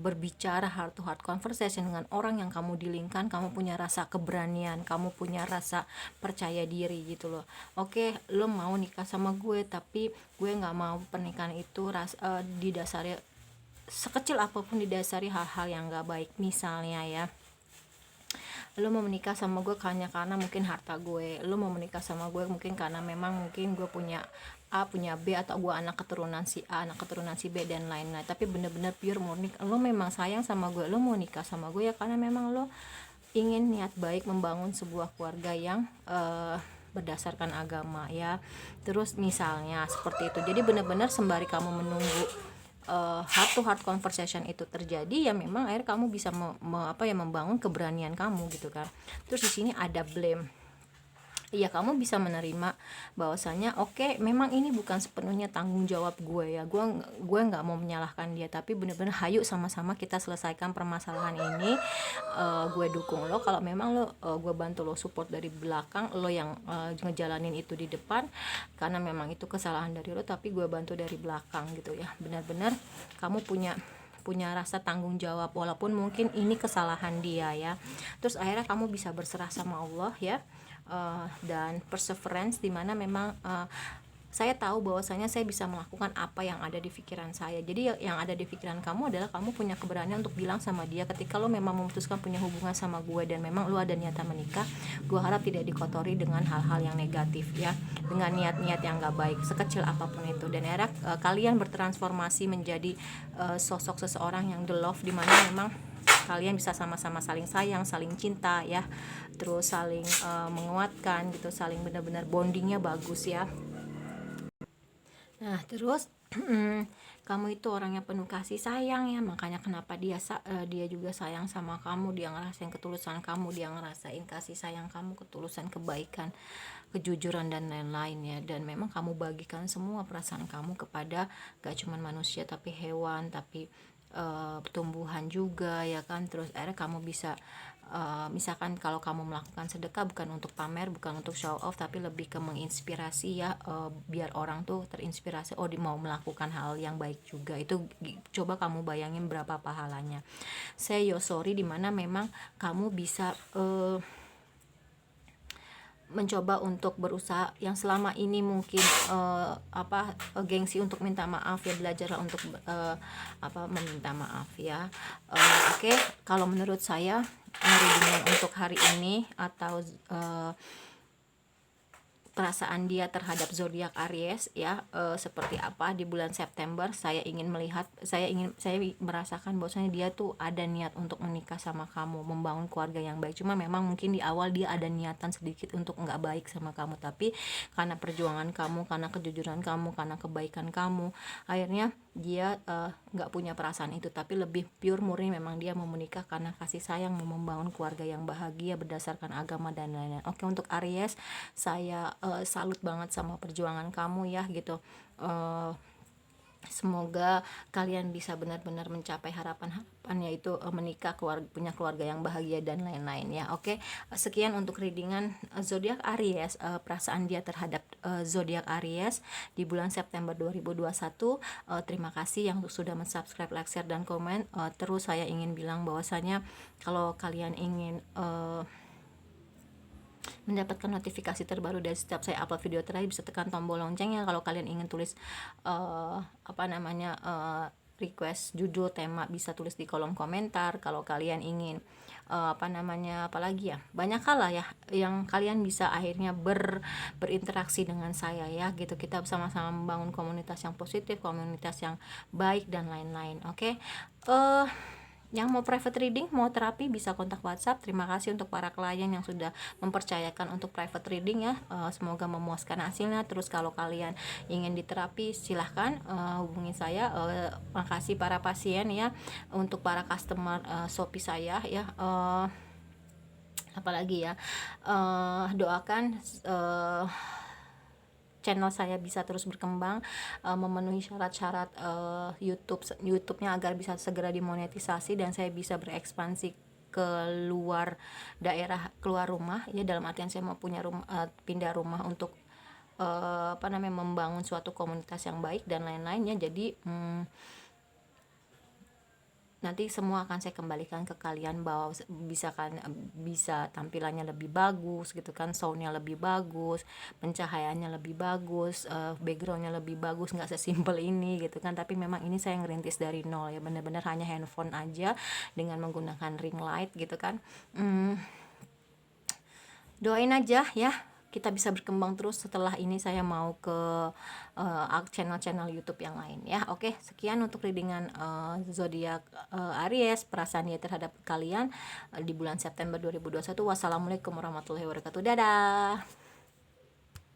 berbicara heart to heart conversation dengan orang yang kamu dilingkan, kamu punya rasa keberanian, kamu punya rasa percaya diri gitu loh. Oke, lo mau nikah sama gue, tapi gue nggak mau pernikahan itu didasari, sekecil apapun didasari hal-hal yang nggak baik. Misalnya ya, lo mau menikah sama gue hanya karena mungkin harta gue, lo mau menikah sama gue mungkin karena memang mungkin gue punya A punya B, atau gue anak keturunan si A, anak keturunan si B, dan lain-lain. Tapi bener-bener pure murni lo memang sayang sama gue, lo mau nikah sama gue ya karena memang lo ingin niat baik membangun sebuah keluarga yang berdasarkan agama ya. Terus misalnya seperti itu. Jadi benar-benar sembari kamu menunggu heart to heart conversation itu terjadi, ya memang akhirnya kamu bisa membangun keberanian kamu gitu kan. Terus di sini ada blame. Iya, kamu bisa menerima bahwasanya oke, memang ini bukan sepenuhnya tanggung jawab gue ya, gue nggak mau menyalahkan dia, tapi bener-bener hayu sama-sama kita selesaikan permasalahan ini. Gue dukung lo kalau memang lo, gue bantu lo, support dari belakang, lo yang ngejalanin itu di depan karena memang itu kesalahan dari lo, tapi gue bantu dari belakang gitu ya. Benar-benar kamu punya rasa tanggung jawab walaupun mungkin ini kesalahan dia ya. Terus akhirnya kamu bisa berserah sama Allah ya. Dan perseverance, dimana memang saya tahu bahwasanya saya bisa melakukan apa yang ada di pikiran saya. Jadi yang ada di pikiran kamu adalah kamu punya keberanian untuk bilang sama dia ketika lo memang memutuskan punya hubungan sama gue dan memang lo ada niatan menikah. Gue harap tidak dikotori dengan hal-hal yang negatif ya, dengan niat-niat yang gak baik sekecil apapun itu. Dan era kalian bertransformasi menjadi sosok seseorang yang the love, dimana memang kalian bisa sama-sama saling sayang, saling cinta ya, terus saling menguatkan gitu, saling benar-benar bondingnya bagus ya. Nah terus kamu itu orang yang penuh kasih sayang ya, makanya kenapa dia juga sayang sama kamu, dia ngerasain ketulusan kamu, dia ngerasain kasih sayang kamu, ketulusan, kebaikan, kejujuran dan lain-lain ya. Dan memang kamu bagikan semua perasaan kamu kepada gak cuman manusia tapi hewan, tapi tumbuhan juga ya kan. Terus akhirnya kamu bisa misalkan kalau kamu melakukan sedekah bukan untuk pamer, bukan untuk show off, tapi lebih ke menginspirasi ya, biar orang tuh terinspirasi, oh dia mau melakukan hal yang baik juga. Itu coba kamu bayangin berapa pahalanya. Say your sorry, dimana memang kamu bisa mencoba untuk berusaha yang selama ini mungkin gengsi untuk minta maaf ya, belajarlah untuk meminta maaf ya. Oke, kalau menurut saya readingan untuk hari ini atau perasaan dia terhadap zodiak Aries ya, seperti apa di bulan September. Saya merasakan bahwasanya dia tuh ada niat untuk menikah sama kamu, membangun keluarga yang baik. Cuma memang mungkin di awal dia ada niatan sedikit untuk nggak baik sama kamu, tapi karena perjuangan kamu, karena kejujuran kamu, karena kebaikan kamu, akhirnya dia nggak punya perasaan itu, tapi lebih pure murni memang dia mau menikah karena kasih sayang, mau membangun keluarga yang bahagia berdasarkan agama dan lain-lain. Oke, untuk Aries saya salut banget sama perjuangan kamu ya gitu. Semoga kalian bisa benar-benar mencapai harapan yaitu menikah, punya keluarga yang bahagia dan lain-lain ya. Oke, sekian untuk readingan zodiak Aries, perasaan dia terhadap zodiak Aries di bulan September 2021. Terima kasih yang sudah mensubscribe, like, share dan komen. Terus saya ingin bilang bahwasanya kalau kalian ingin mendapatkan notifikasi terbaru dari setiap saya upload video terakhir, bisa tekan tombol loncengnya. Kalau kalian ingin tulis request judul, tema, bisa tulis di kolom komentar. Kalau kalian ingin apalagi ya, banyak hal lah ya yang kalian bisa akhirnya berinteraksi dengan saya ya gitu. Kita sama-sama membangun komunitas yang positif, komunitas yang baik dan lain-lain. Oke. Yang mau private reading, mau terapi, bisa kontak WhatsApp. Terima kasih untuk para klien yang sudah mempercayakan untuk private reading ya. Semoga memuaskan hasilnya. Terus kalau kalian ingin diterapi, silahkan hubungi saya. Makasih para pasien ya. Untuk para customer Shopee saya ya, apalagi ya, doakan channel saya bisa terus berkembang, memenuhi syarat-syarat YouTube-nya agar bisa segera dimonetisasi dan saya bisa berekspansi keluar daerah, keluar rumah ya, dalam artian saya mau punya pindah rumah untuk membangun suatu komunitas yang baik dan lain-lainnya. Jadi nanti semua akan saya kembalikan ke kalian, bahwa bisa tampilannya lebih bagus gitu kan, soundnya lebih bagus, pencahayaannya lebih bagus, backgroundnya lebih bagus, nggak sesimpel ini gitu kan. Tapi memang ini saya ngerintis dari nol ya, benar-benar hanya handphone aja dengan menggunakan ring light gitu kan. Doain aja ya kita bisa berkembang terus. Setelah ini saya mau ke channel-channel YouTube yang lain ya. Oke, sekian untuk readingan zodiak Aries, perasaan dia terhadap kalian di bulan September 2021. Wassalamualaikum warahmatullahi wabarakatuh. Dadah.